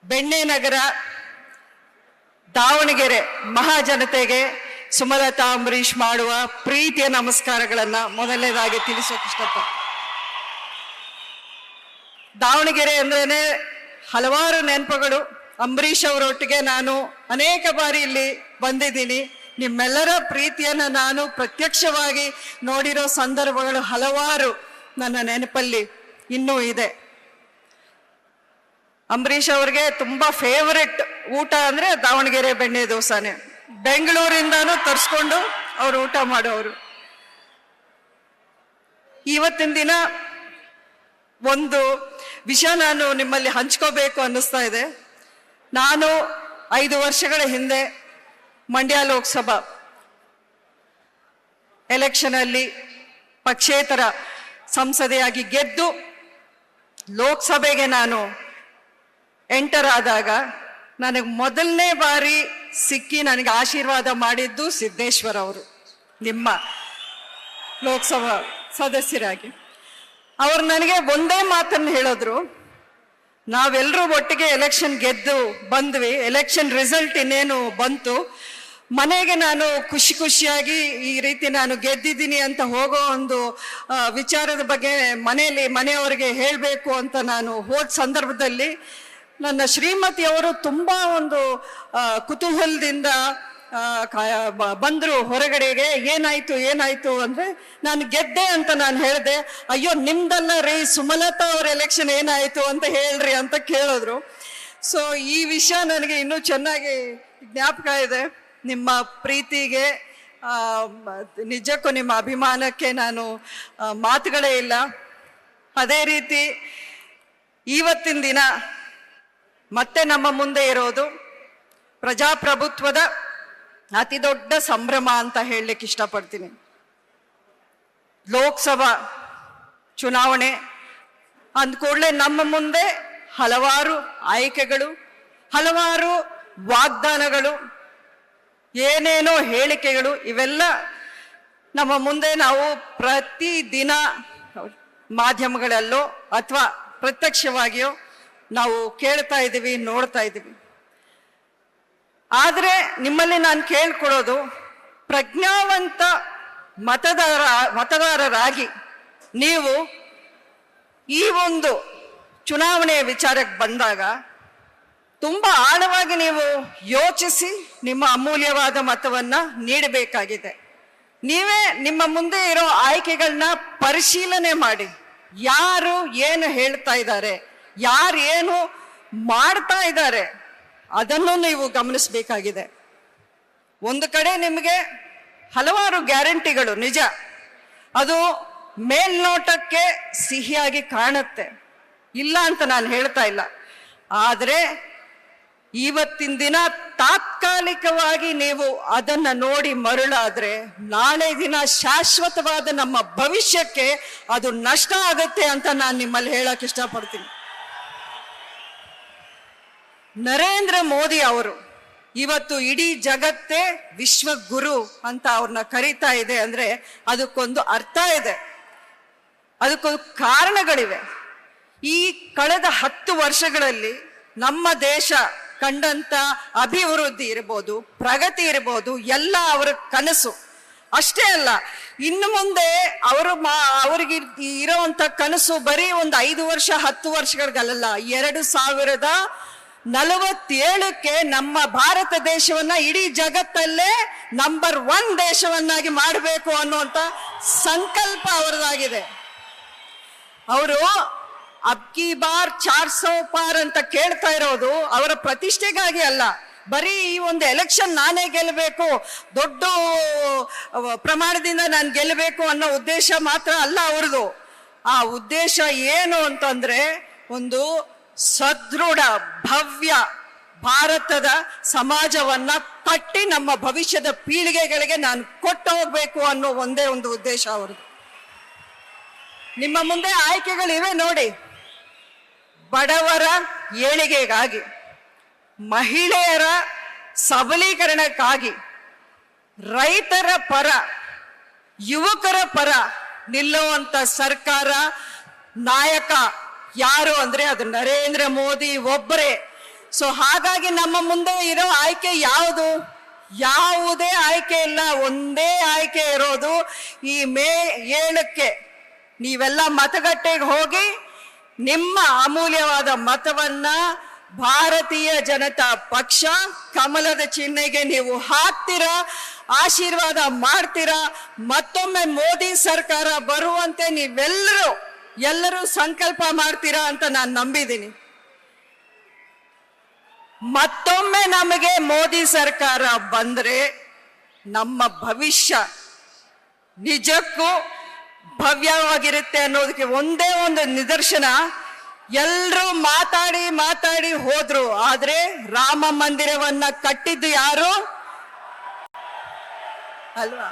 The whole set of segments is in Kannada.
ಬೆಣ್ಣೆ ನಗರ ದಾವಣಗೆರೆ ಮಹಾಜನತೆಗೆ ಸುಮಲತಾ ಅಂಬರೀಶ್ ಮಾಡುವ ಪ್ರೀತಿಯ ನಮಸ್ಕಾರಗಳನ್ನ ಮೊದಲನೇದಾಗಿ ತಿಳಿಸೋಕೆ ಇಷ್ಟಪಡ್ತೀನಿ. ದಾವಣಗೆರೆ ಅಂದ್ರೇನೆ ಹಲವಾರು ನೆನಪುಗಳು. ಅಂಬರೀಶ್ ಅವರೊಟ್ಟಿಗೆ ನಾನು ಅನೇಕ ಬಾರಿ ಇಲ್ಲಿ ಬಂದಿದ್ದೀನಿ. ನಿಮ್ಮೆಲ್ಲರ ಪ್ರೀತಿಯನ್ನ ನಾನು ಪ್ರತ್ಯಕ್ಷವಾಗಿ ನೋಡಿರೋ ಸಂದರ್ಭಗಳು ಹಲವಾರು ನನ್ನ ನೆನಪಲ್ಲಿ ಇನ್ನೂ ಇದೆ. ಅಂಬರೀಶ್ ಅವ್ರಿಗೆ ತುಂಬಾ ಫೇವರೆಟ್ ಊಟ ಅಂದ್ರೆ ದಾವಣಗೆರೆ ಬೆಣ್ಣೆ ದೋಸೆನೆ. ಬೆಂಗಳೂರಿಂದಾನು ತರಿಸ್ಕೊಂಡು ಅವ್ರು ಊಟ ಮಾಡೋರು. ಇವತ್ತಿನ ದಿನ ಒಂದು ವಿಷಯ ನಾನು ನಿಮ್ಮಲ್ಲಿ ಹಂಚ್ಕೋಬೇಕು ಅನ್ನಿಸ್ತಾ ಇದೆ. ನಾನು 5 ವರ್ಷಗಳ ಹಿಂದೆ ಮಂಡ್ಯ ಲೋಕಸಭಾ ಎಲೆಕ್ಷನ್ ಅಲ್ಲಿ ಪಕ್ಷೇತರ ಸಂಸದೆಯಾಗಿ ಗೆದ್ದು ಲೋಕಸಭೆಗೆ ನಾನು ಎಂಟರ್ ಆದಾಗ ನನಗೆ ಮೊದಲನೇ ಬಾರಿ ಸಿಕ್ಕಿ ನನಗೆ ಆಶೀರ್ವಾದ ಮಾಡಿದ್ದು ಸಿದ್ದೇಶ್ವರ್ ಅವರು, ನಿಮ್ಮ ಲೋಕಸಭಾ ಸದಸ್ಯರಾಗಿ. ಅವ್ರು ನನಗೆ ಒಂದೇ ಮಾತನ್ನು ಹೇಳಿದ್ರು, ನಾವೆಲ್ಲರೂ ಒಟ್ಟಿಗೆ ಎಲೆಕ್ಷನ್ ಗೆದ್ದು ಬಂದ್ವಿ, ಎಲೆಕ್ಷನ್ ರಿಸಲ್ಟ್ ಇನ್ನೇನು ಬಂತು, ಮನೆಗೆ ನಾನು ಖುಷಿ ಖುಷಿಯಾಗಿ ಈ ರೀತಿ ನಾನು ಗೆದ್ದಿದ್ದೀನಿ ಅಂತ ಹೋಗೋ ಒಂದು ವಿಚಾರದ ಬಗ್ಗೆ ಮನೆಯವರಿಗೆ ಹೇಳಬೇಕು ಅಂತ ನಾನು ಹೋದ ಸಂದರ್ಭದಲ್ಲಿ ನನ್ನ ಶ್ರೀಮತಿಯವರು ತುಂಬಾ ಒಂದು ಕುತೂಹಲದಿಂದ ಬಂದ್ರು ಹೊರಗಡೆಗೆ. ಏನಾಯ್ತು ಅಂದ್ರೆ ನಾನು ಗೆದ್ದೆ ಅಂತ ನಾನು ಹೇಳಿದೆ. ಅಯ್ಯೋ ನಿಮ್ದಲ್ಲ ರೀ, ಸುಮಲತಾ ಅವ್ರ ಎಲೆಕ್ಷನ್ ಏನಾಯ್ತು ಅಂತ ಹೇಳ್ರಿ ಅಂತ ಕೇಳಿದ್ರು. ಸೊ ಈ ವಿಷಯ ನನಗೆ ಇನ್ನೂ ಚೆನ್ನಾಗಿ ಜ್ಞಾಪಕ ಇದೆ. ನಿಮ್ಮ ಪ್ರೀತಿಗೆ ನಿಜಕ್ಕೂ ನಿಮ್ಮ ಅಭಿಮಾನಕ್ಕೆ ನಾನು ಮಾತುಗಳೇ ಇಲ್ಲ. ಅದೇ ರೀತಿ ಇವತ್ತಿನ ದಿನ ಮತ್ತೆ ನಮ್ಮ ಮುಂದೆ ಇರೋದು ಪ್ರಜಾಪ್ರಭುತ್ವದ ಅತಿ ದೊಡ್ಡ ಸಂಭ್ರಮ ಅಂತ ಹೇಳಲಿಕ್ಕೆ ಇಷ್ಟಪಡ್ತೀನಿ. ಲೋಕಸಭಾ ಚುನಾವಣೆ ಅಂದ ಕೂಡಲೇ ನಮ್ಮ ಮುಂದೆ ಹಲವಾರು ಆಯ್ಕೆಗಳು, ಹಲವಾರು ವಾಗ್ದಾನಗಳು, ಏನೇನೋ ಹೇಳಿಕೆಗಳು, ಇವೆಲ್ಲ ನಮ್ಮ ಮುಂದೆ ನಾವು ಪ್ರತಿದಿನ ಮಾಧ್ಯಮಗಳಲ್ಲೋ ಅಥವಾ ಪ್ರತ್ಯಕ್ಷವಾಗಿಯೋ ನಾವು ಕೇಳ್ತಾ ಇದ್ದೀವಿ, ನೋಡ್ತಾ ಇದ್ದೀವಿ. ಆದರೆ ನಿಮ್ಮಲ್ಲಿ ನಾನು ಕೇಳ್ಕೊಡೋದು, ಪ್ರಜ್ಞಾವಂತ ಮತದಾರರಾಗಿ ನೀವು ಈ ಒಂದು ಚುನಾವಣೆಯ ವಿಚಾರಕ್ಕೆ ಬಂದಾಗ ತುಂಬಾ ಆಳವಾಗಿ ನೀವು ಯೋಚಿಸಿ ನಿಮ್ಮ ಅಮೂಲ್ಯವಾದ ಮತವನ್ನ ನೀಡಬೇಕಾಗಿದೆ. ನೀವೇ ನಿಮ್ಮ ಮುಂದೆ ಇರೋ ಆಯ್ಕೆಗಳನ್ನ ಪರಿಶೀಲನೆ ಮಾಡಿ, ಯಾರು ಏನು ಹೇಳ್ತಾ ಇದ್ದಾರೆ, ಯಾರು ಏನು ಮಾಡ್ತಾ ಇದ್ದಾರೆ ಅದನ್ನು ನೀವು ಗಮನಿಸಬೇಕಾಗಿದೆ. ಒಂದು ಕಡೆ ನಿಮಗೆ ಹಲವಾರು ಗ್ಯಾರಂಟಿಗಳು ನಿಜ, ಅದು ಮೇಲ್ನೋಟಕ್ಕೆ ಸಿಹಿಯಾಗಿ ಕಾಣುತ್ತೆ, ಇಲ್ಲ ಅಂತ ನಾನು ಹೇಳ್ತಾ ಇಲ್ಲ. ಆದರೆ ಇವತ್ತಿನ ದಿನ ತಾತ್ಕಾಲಿಕವಾಗಿ ನೀವು ಅದನ್ನ ನೋಡಿ ಮರುಳಾದ್ರೆ ನಾಳೆ ದಿನ ಶಾಶ್ವತವಾದ ನಮ್ಮ ಭವಿಷ್ಯಕ್ಕೆ ಅದು ನಷ್ಟ ಆಗುತ್ತೆ ಅಂತ ನಾನು ನಿಮ್ಮಲ್ಲಿ ಹೇಳಕ್ ಇಷ್ಟಪಡ್ತೀನಿ. ನರೇಂದ್ರ ಮೋದಿ ಅವರು ಇವತ್ತು ಇಡೀ ಜಗತ್ತೇ ವಿಶ್ವಗುರು ಅಂತ ಅವ್ರನ್ನ ಕರೀತಾ ಇದೆ ಅಂದ್ರೆ ಅದಕ್ಕೊಂದು ಅರ್ಥ ಇದೆ, ಅದಕ್ಕೊಂದು ಕಾರಣಗಳಿವೆ. ಈ ಕಳೆದ 10 ವರ್ಷಗಳಲ್ಲಿ ನಮ್ಮ ದೇಶ ಕಂಡಂತ ಅಭಿವೃದ್ಧಿ ಇರ್ಬೋದು, ಪ್ರಗತಿ ಇರ್ಬೋದು, ಎಲ್ಲ ಅವರ ಕನಸು. ಅಷ್ಟೇ ಅಲ್ಲ, ಇನ್ನು ಮುಂದೆ ಅವ್ರಿಗೆ ಇರೋವಂಥ ಕನಸು ಬರೀ ಒಂದು 5 ವರ್ಷ 10 ವರ್ಷಗಳಿಗಲ್ಲ, 2047ಕ್ಕೆ ನಮ್ಮ ಭಾರತ ದೇಶವನ್ನ ಇಡೀ ಜಗತ್ತಲ್ಲೇ ನಂಬರ್ 1 ದೇಶವನ್ನಾಗಿ ಮಾಡಬೇಕು ಅನ್ನುವಂತ ಸಂಕಲ್ಪ ಅವರದಾಗಿದೆ. ಅವರು ಅಬ್ಕಿ ಬಾರ್ 400 ಪಾರ್ ಅಂತ ಕೇಳ್ತಾ ಇರೋದು ಅವರ ಪ್ರತಿಷ್ಠೆಗಾಗಿ ಅಲ್ಲ, ಬರೀ ಈ ಒಂದು ಎಲೆಕ್ಷನ್ ನಾನೇ ಗೆಲ್ಲಬೇಕು, ದೊಡ್ಡ ಪ್ರಮಾಣದಿಂದ ನಾನು ಗೆಲ್ಲಬೇಕು ಅನ್ನೋ ಉದ್ದೇಶ ಮಾತ್ರ ಅಲ್ಲ ಅವ್ರದ್ದು. ಆ ಉದ್ದೇಶ ಏನು ಅಂತಂದ್ರೆ ಒಂದು ಸದೃಢ ಭವ್ಯ ಭಾರತದ ಸಮಾಜವನ್ನ ಕಟ್ಟಿ ನಮ್ಮ ಭವಿಷ್ಯದ ಪೀಳಿಗೆಗಳಿಗೆ ನಾನು ಕೊಟ್ಟು ಹೋಗ್ಬೇಕು ಅನ್ನೋ ಒಂದೇ ಒಂದು ಉದ್ದೇಶ ಅವ್ರದ್ದು. ನಿಮ್ಮ ಮುಂದೆ ಆಯ್ಕೆಗಳಿವೆ ನೋಡಿ. ಬಡವರ ಏಳಿಗೆಗಾಗಿ, ಮಹಿಳೆಯರ ಸಬಲೀಕರಣಕ್ಕಾಗಿ, ರೈತರ ಪರ, ಯುವಕರ ಪರ ನಿಲ್ಲುವಂತ ಸರ್ಕಾರ, ನಾಯಕ ಯಾರು ಅಂದ್ರೆ ಅದು ನರೇಂದ್ರ ಮೋದಿ ಒಬ್ಬರೇ. ಸೊ ಹಾಗಾಗಿ ನಮ್ಮ ಮುಂದೆ ಇರೋ ಆಯ್ಕೆ ಯಾವುದು? ಯಾವುದೇ ಆಯ್ಕೆ ಇಲ್ಲ, ಒಂದೇ ಆಯ್ಕೆ ಇರೋದು ಈ ಮೇ 7ಕ್ಕೆ ನೀವೆಲ್ಲ ಮತಗಟ್ಟೆಗೆ ಹೋಗಿ ನಿಮ್ಮ ಅಮೂಲ್ಯವಾದ ಮತವನ್ನ ಭಾರತೀಯ ಜನತಾ ಪಕ್ಷ ಕಮಲದ ಚಿಹ್ನೆಗೆ ನೀವು ಹಾಕ್ತೀರಾ, ಆಶೀರ್ವಾದ ಮಾಡ್ತೀರಾ. ಮತ್ತೊಮ್ಮೆ ಮೋದಿ ಸರ್ಕಾರ ಬರುವಂತೆ ಎಲ್ಲರೂ ಸಂಕಲ್ಪ ಮಾಡ್ತೀರಾ ಅಂತ ನಾನು ನಂಬಿದ್ದೀನಿ. ಮತ್ತೊಮ್ಮೆ ನಮಗೆ ಮೋದಿ ಸರ್ಕಾರ ಬಂದ್ರೆ ನಮ್ಮ ಭವಿಷ್ಯ ನಿಜಕ್ಕೂ ಭವ್ಯವಾಗಿರುತ್ತೆ ಅನ್ನೋದಕ್ಕೆ ಒಂದೇ ಒಂದು ನಿದರ್ಶನ. ಎಲ್ಲರೂ ಮಾತಾಡಿ ಹೋದ್ರು, ಆದ್ರೆ ರಾಮ ಮಂದಿರವನ್ನ ಕಟ್ಟಿದ್ದು ಯಾರು ಅಲ್ವಾ?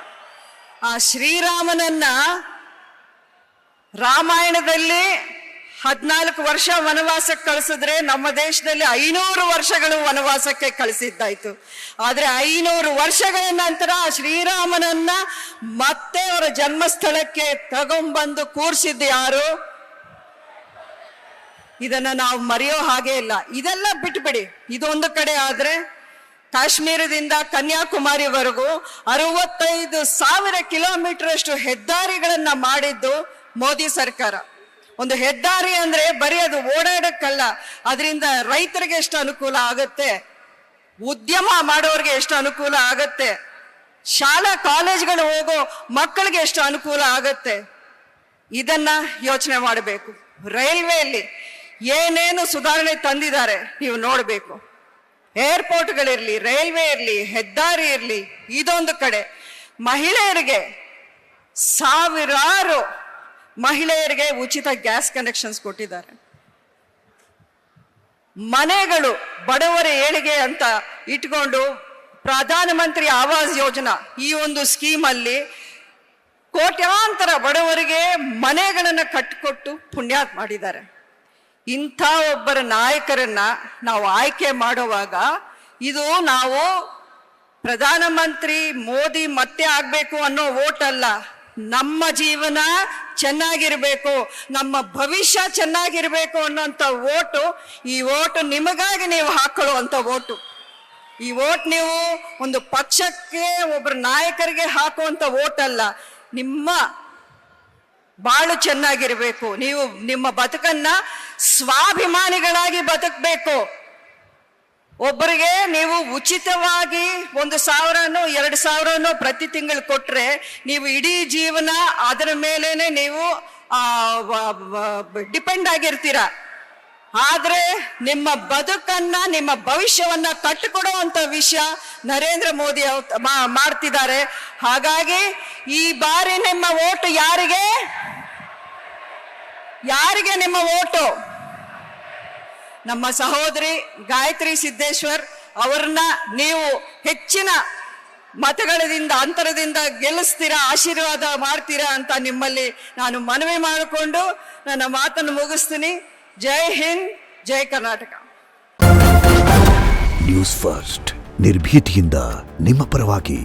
ಆ ಶ್ರೀರಾಮನನ್ನ ರಾಮಾಯಣದಲ್ಲಿ 14 ವರ್ಷ ವನವಾಸಕ್ಕೆ ಕಳಿಸಿದ್ರೆ ನಮ್ಮ ದೇಶದಲ್ಲಿ 500 ವರ್ಷಗಳು ವನವಾಸಕ್ಕೆ ಕಳಿಸಿದ್ದಾಯ್ತು. ಆದ್ರೆ 500 ವರ್ಷಗಳ ನಂತರ ಶ್ರೀರಾಮನನ್ನ ಮತ್ತೆ ಅವರ ಜನ್ಮಸ್ಥಳಕ್ಕೆ ತಗೊಂಡ್ಬಂದು ಕೂರಿಸಿದ್ದು ಯಾರು? ಇದನ್ನ ನಾವು ಮರೆಯೋ ಹಾಗೆ ಇಲ್ಲ. ಇದೆಲ್ಲ ಬಿಟ್ಬಿಡಿ, ಇದೊಂದು ಕಡೆ ಆದ್ರೆ ಕಾಶ್ಮೀರದಿಂದ ಕನ್ಯಾಕುಮಾರಿವರೆಗೂ 65,000 ಕಿಲೋಮೀಟರ್ ಅಷ್ಟು ಹೆದ್ದಾರಿಗಳನ್ನ ಮಾಡಿದ್ದು ಮೋದಿ ಸರ್ಕಾರ. ಒಂದು ಹೆದ್ದಾರಿ ಅಂದ್ರೆ ಬರೀ ಅದು ಓಡಾಡಕ್ಕಲ್ಲ, ಅದರಿಂದ ರೈತರಿಗೆ ಎಷ್ಟು ಅನುಕೂಲ ಆಗತ್ತೆ, ಉದ್ಯಮ ಮಾಡೋರಿಗೆ ಎಷ್ಟು ಅನುಕೂಲ ಆಗತ್ತೆ, ಶಾಲಾ ಕಾಲೇಜ್ಗಳು ಹೋಗೋ ಮಕ್ಕಳಿಗೆ ಎಷ್ಟು ಅನುಕೂಲ ಆಗತ್ತೆ. ಇದನ್ನ ಯೋಚನೆ ಮಾಡಬೇಕು. ರೈಲ್ವೆಯಲ್ಲಿ ಏನೇನು ಸುಧಾರಣೆ ತಂದಿದ್ದಾರೆ ನೀವು ನೋಡಬೇಕು. ಏರ್ಪೋರ್ಟ್ಗಳಿರ್ಲಿ, ರೈಲ್ವೆ ಇರ್ಲಿ, ಹೆದ್ದಾರಿ ಇರ್ಲಿ. ಇದೊಂದು ಕಡೆ ಮಹಿಳೆಯರಿಗೆ ಸಾವಿರಾರು ಮಹಿಳೆಯರಿಗೆ ಉಚಿತ ಗ್ಯಾಸ್ ಕನೆಕ್ಷನ್ಸ್ ಕೊಟ್ಟಿದ್ದಾರೆ. ಮನೆಗಳು ಬಡವರ ಏಳಿಗೆ ಅಂತ ಇಟ್ಕೊಂಡು ಪ್ರಧಾನಮಂತ್ರಿ ಆವಾಸ್ ಯೋಜನಾ ಈ ಒಂದು ಸ್ಕೀಮ್ ಅಲ್ಲಿ ಕೋಟ್ಯಾಂತರ ಬಡವರಿಗೆ ಮನೆಗಳನ್ನ ಕಟ್ಟಿಕೊಟ್ಟು ಪುಣ್ಯಾತ್ ಮಾಡಿದ್ದಾರೆ. ಇಂಥ ಒಬ್ಬರ ನಾಯಕರನ್ನ ನಾವು ಆಯ್ಕೆ ಮಾಡುವಾಗ ಇದು ನಾವು ಪ್ರಧಾನಮಂತ್ರಿ ಮೋದಿ ಮತ್ತೆ ಆಗ್ಬೇಕು ಅನ್ನೋ ವೋಟ್ ಅಲ್ಲ, ನಮ್ಮ ಜೀವನ ಚೆನ್ನಾಗಿರ್ಬೇಕು, ನಮ್ಮ ಭವಿಷ್ಯ ಚೆನ್ನಾಗಿರ್ಬೇಕು ಅನ್ನೋಂಥ ವೋಟು. ಈ ವೋಟು ನಿಮಗಾಗಿ ನೀವು ಹಾಕೊಳ್ಳುವಂಥ ವೋಟು. ಈ ವೋಟ್ ನೀವು ಒಂದು ಪಕ್ಷಕ್ಕೆ ಒಬ್ಬರ ನಾಯಕರಿಗೆ ಹಾಕುವಂಥ ವೋಟ್ ಅಲ್ಲ, ನಿಮ್ಮ ಬಾಳು ಚೆನ್ನಾಗಿರ್ಬೇಕು, ನೀವು ನಿಮ್ಮ ಬದುಕನ್ನ ಸ್ವಾಭಿಮಾನಿಗಳಾಗಿ ಬದುಕಬೇಕು. ಒಬ್ಬರಿಗೆ ನೀವು ಉಚಿತವಾಗಿ 1,000ನೋ 2,000ನೋ ಪ್ರತಿ ತಿಂಗಳು ಕೊಟ್ರೆ ನೀವು ಇಡೀ ಜೀವನ ಅದರ ಮೇಲೇನೆ ನೀವು ಡಿಪೆಂಡ್ ಆಗಿರ್ತೀರ. ಆದ್ರೆ ನಿಮ್ಮ ಬದುಕನ್ನ, ನಿಮ್ಮ ಭವಿಷ್ಯವನ್ನ ಕಟ್ಟಿಕೊಡುವಂತ ವಿಷಯ ನರೇಂದ್ರ ಮೋದಿ ಮಾಡ್ತಿದ್ದಾರೆ. ಹಾಗಾಗಿ ಈ ಬಾರಿ ನಿಮ್ಮ ಓಟು ಯಾರಿಗೆ ನಿಮ್ಮ ಓಟು? ನಮ್ಮ ಸಹೋದರಿ ಗಾಯತ್ರಿ ಸಿದ್ದೇಶ್ವರ್ ಅವರನ್ನ ನೀವು ಹೆಚ್ಚಿನ ಮತಗಳಿಂದ ಅಂತರದಿಂದ ಗೆಲ್ಲಿಸ್ತೀರಾ, ಆಶೀರ್ವಾದ ಮಾಡ್ತೀರಾ ಅಂತ ನಿಮ್ಮಲ್ಲಿ ನಾನು ಮನವಿ ಮಾಡಿಕೊಂಡು ನನ್ನ ಮಾತನ್ನು ಮುಗಿಸ್ತೀನಿ. ಜೈ ಹಿಂದ್, ಜೈ ಕರ್ನಾಟಕ. ನ್ಯೂಸ್ ಫಸ್ಟ್ ನಿರ್ಭೀತಿಯಿಂದ ನಿಮ್ಮ ಪರವಾಗಿ.